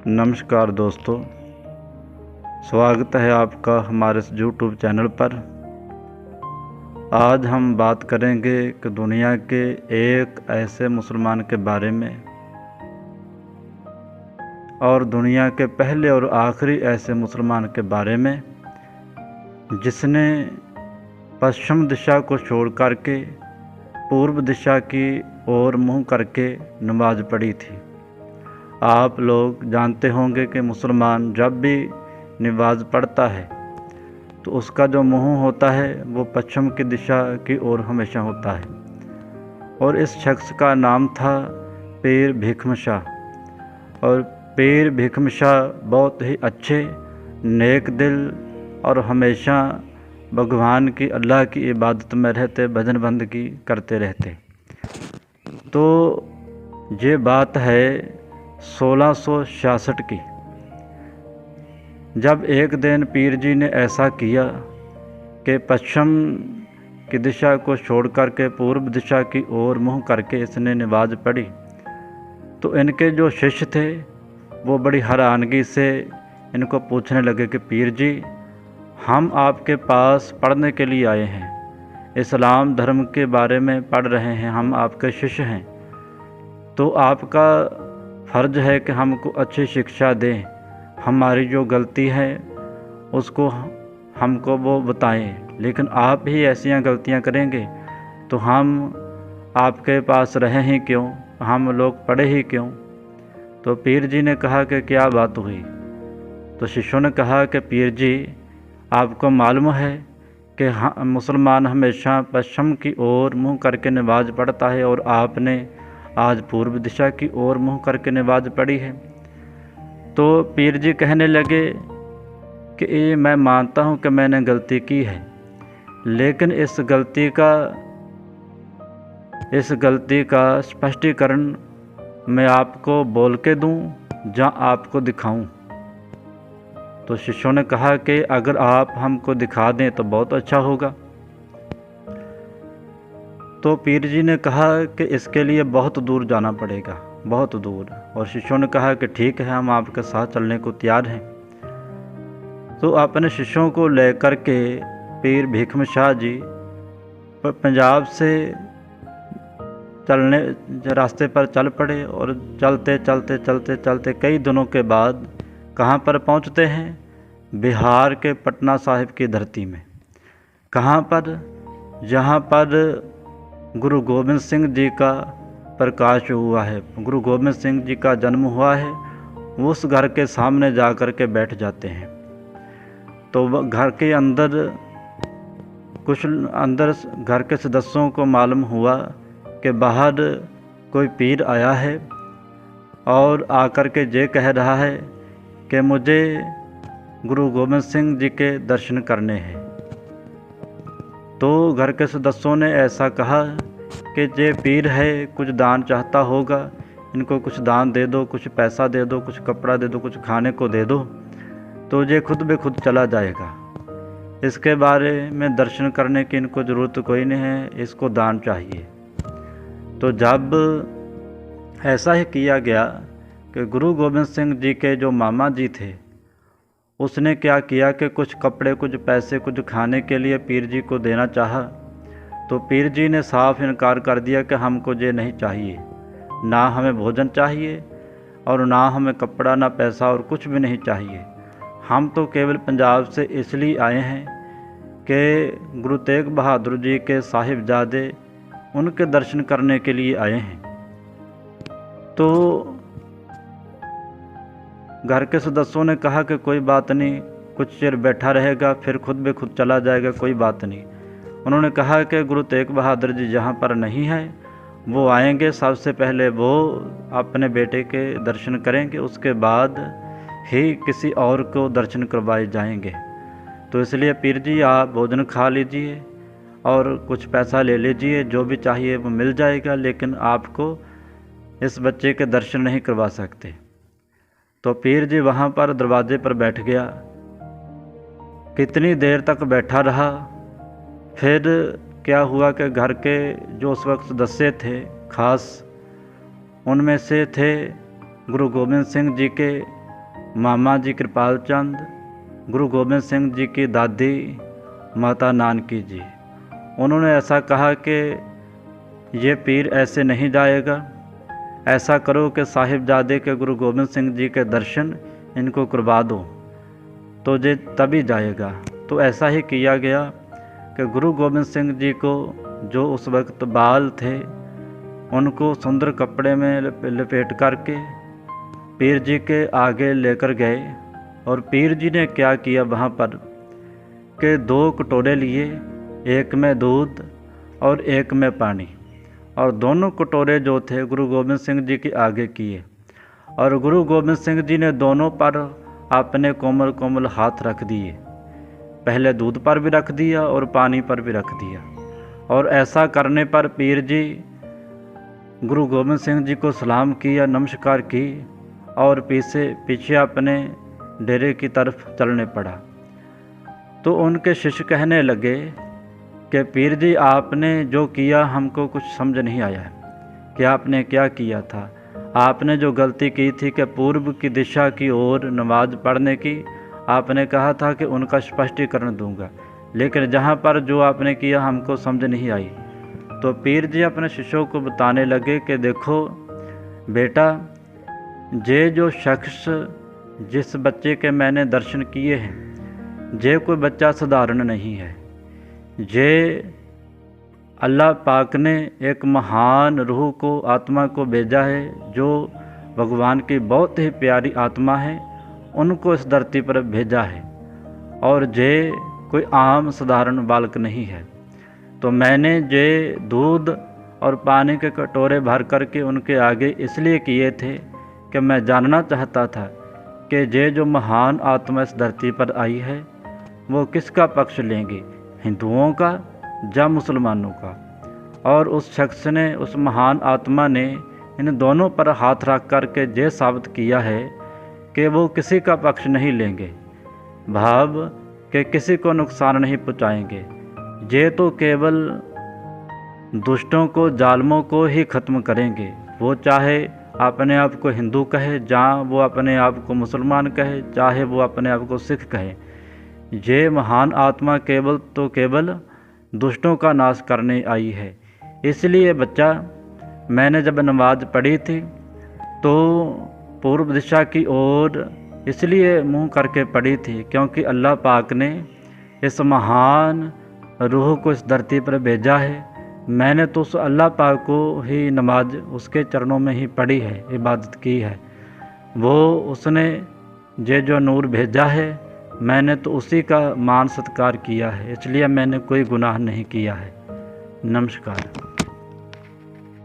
नमस्कार दोस्तों, स्वागत है आपका हमारे इस YouTube चैनल पर। आज हम बात करेंगे कि दुनिया के एक ऐसे मुसलमान के बारे में और दुनिया के पहले और आखिरी ऐसे मुसलमान के बारे में जिसने पश्चिम दिशा को छोड़ करके पूर्व दिशा की ओर मुँह करके नमाज पढ़ी थी। आप लोग जानते होंगे कि मुसलमान जब भी नमाज पढ़ता है तो उसका जो मुँह होता है वो पश्चिम की दिशा की ओर हमेशा होता है। और इस शख्स का नाम था पीर भीखम शाह। और पीर भीखम शाह बहुत ही अच्छे, नेक दिल और हमेशा भगवान की, अल्लाह की इबादत में रहते, भजन बंदगी करते रहते। तो ये बात है 1666 की, जब एक दिन पीर जी ने ऐसा किया कि पश्चिम की दिशा को छोड़कर के पूर्व दिशा की ओर मुँह करके इसने नमाज पढ़ी। तो इनके जो शिष्य थे वो बड़ी हैरानगी से इनको पूछने लगे कि पीर जी, हम आपके पास पढ़ने के लिए आए हैं, इस्लाम धर्म के बारे में पढ़ रहे हैं, हम आपके शिष्य हैं, तो आपका फ़र्ज़ है कि हमको अच्छी शिक्षा दें, हमारी जो गलती है उसको हमको वो बताएं। लेकिन आप ही ऐसी गलतियां करेंगे तो हम आपके पास रहें ही क्यों, हम लोग पढ़े ही क्यों। तो पीर जी ने कहा कि क्या बात हुई। तो शिष्यों ने कहा कि पीर जी, आपको मालूम है कि मुसलमान हमेशा पश्चिम की ओर मुँह करके नमाज पढ़ता है और आपने आज पूर्व दिशा की ओर मुँह करके नमाज पढ़ी है। तो पीर जी कहने लगे कि ये मैं मानता हूँ कि मैंने गलती की है, लेकिन इस गलती का स्पष्टीकरण मैं आपको बोल के दूँ या आपको दिखाऊं। तो शिष्यों ने कहा कि अगर आप हमको दिखा दें तो बहुत अच्छा होगा। तो पीर जी ने कहा कि इसके लिए बहुत दूर जाना पड़ेगा, बहुत दूर। और शिष्यों ने कहा कि ठीक है, हम आपके साथ चलने को तैयार हैं। तो अपने शिष्यों को लेकर के पीर भीखम शाह जी पंजाब से चलने रास्ते पर चल पड़े। और चलते चलते चलते चलते कई दिनों के बाद कहाँ पर पहुँचते हैं? बिहार के पटना साहिब की धरती में। कहाँ पर? जहाँ पर गुरु गोबिंद सिंह जी का प्रकाश हुआ है, गुरु गोबिंद सिंह जी का जन्म हुआ है। उस घर के सामने जा कर के बैठ जाते हैं। तो घर के अंदर घर के सदस्यों को मालूम हुआ कि बाहर कोई पीर आया है और आकर के ये कह रहा है कि मुझे गुरु गोबिंद सिंह जी के दर्शन करने हैं। तो घर के सदस्यों ने ऐसा कहा कि ये पीर है, कुछ दान चाहता होगा, इनको कुछ दान दे दो, कुछ पैसा दे दो, कुछ कपड़ा दे दो, कुछ खाने को दे दो, तो ये खुद ब खुद चला जाएगा। इसके बारे में दर्शन करने की इनको ज़रूरत कोई नहीं है, इसको दान चाहिए। तो जब ऐसा ही किया गया कि गुरु गोबिंद सिंह जी के जो मामा जी थे, उसने क्या किया कि कुछ कपड़े, कुछ पैसे, कुछ खाने के लिए पीर जी को देना चाहा। तो पीर जी ने साफ इनकार कर दिया कि हमको ये नहीं चाहिए, ना हमें भोजन चाहिए और ना हमें कपड़ा, ना पैसा और कुछ भी नहीं चाहिए। हम तो केवल पंजाब से इसलिए आए हैं कि गुरु तेग बहादुर जी के साहिबजादे, उनके दर्शन करने के लिए आए हैं। तो घर के सदस्यों ने कहा कि कोई बात नहीं, कुछ देर बैठा रहेगा फिर खुद ब खुद चला जाएगा, कोई बात नहीं। उन्होंने कहा कि गुरु तेग बहादुर जी जहाँ पर नहीं है वो आएंगे, सबसे पहले वो अपने बेटे के दर्शन करेंगे, उसके बाद ही किसी और को दर्शन करवाए जाएंगे। तो इसलिए पीर जी, आप भोजन खा लीजिए और कुछ पैसा ले लीजिए, जो भी चाहिए वो मिल जाएगा, लेकिन आपको इस बच्चे के दर्शन नहीं करवा सकते। तो पीर जी वहाँ पर दरवाजे पर बैठ गया। कितनी देर तक बैठा रहा। फिर क्या हुआ कि घर के जो उस वक्त सदस्य थे खास, उनमें से थे गुरु गोबिंद सिंह जी के मामा जी कृपाल चंद, गुरु गोबिंद सिंह जी की दादी माता नानकी जी। उन्होंने ऐसा कहा कि ये पीर ऐसे नहीं जाएगा, ऐसा करो कि साहिबजादे के गुरु गोबिंद सिंह जी के दर्शन इनको करवा दो तो ये तभी जाएगा। तो ऐसा ही किया गया कि गुरु गोबिंद सिंह जी को जो उस वक्त बाल थे उनको सुंदर कपड़े में लपेट करके पीर जी के आगे लेकर गए। और पीर जी ने क्या किया वहाँ पर कि 2 कटोरे लिए, एक में दूध और एक में पानी, और दोनों कटोरे जो थे गुरु गोबिंद सिंह जी के आगे किए। और गुरु गोबिंद सिंह जी ने दोनों पर अपने कोमल कोमल हाथ रख दिए, पहले दूध पर भी रख दिया और पानी पर भी रख दिया। और ऐसा करने पर पीर जी गुरु गोबिंद सिंह जी को सलाम किया, नमस्कार की और पीछे अपने डेरे की तरफ चलने पड़ा। तो उनके शिष्य कहने लगे कि पीर जी आपने जो किया हमको कुछ समझ नहीं आया है कि आपने क्या किया था। आपने जो गलती की थी कि पूर्व की दिशा की ओर नमाज पढ़ने की, आपने कहा था कि उनका स्पष्टीकरण दूंगा, लेकिन जहाँ पर जो आपने किया हमको समझ नहीं आई। तो पीर जी अपने शिष्यों को बताने लगे कि देखो बेटा, ये जो शख्स जिस बच्चे के मैंने दर्शन किए हैं, ये कोई बच्चा साधारण नहीं है। ये अल्लाह पाक ने एक महान रूह को, आत्मा को भेजा है, जो भगवान की बहुत ही प्यारी आत्मा है, उनको इस धरती पर भेजा है। और ये कोई आम साधारण बालक नहीं है। तो मैंने ये दूध और पानी के कटोरे भर करके उनके आगे इसलिए किए थे कि मैं जानना चाहता था कि ये जो महान आत्मा इस धरती पर आई है वो किसका पक्ष लेंगे, हिंदुओं का या मुसलमानों का। और उस शख्स ने, उस महान आत्मा ने इन दोनों पर हाथ रख कर के ये साबित किया है कि वो किसी का पक्ष नहीं लेंगे, भाव कि किसी को नुकसान नहीं पहुँचाएंगे। ये तो केवल दुष्टों को, जालिमों को ही ख़त्म करेंगे। वो चाहे अपने आप को हिंदू कहे, जहाँ वो अपने आप को मुसलमान कहे, चाहे वो अपने आप को सिख कहे। ये महान आत्मा केवल तो केवल दुष्टों का नाश करने आई है। इसलिए बच्चा, मैंने जब नमाज पढ़ी थी तो पूर्व दिशा की ओर इसलिए मुंह करके पढ़ी थी क्योंकि अल्लाह पाक ने इस महान रूह को इस धरती पर भेजा है। मैंने तो उस अल्लाह पाक को ही नमाज उसके चरणों में ही पढ़ी है, इबादत की है। वो उसने ये जो नूर भेजा है, मैंने तो उसी का मान सत्कार किया है, इसलिए मैंने कोई गुनाह नहीं किया है। नमस्कार।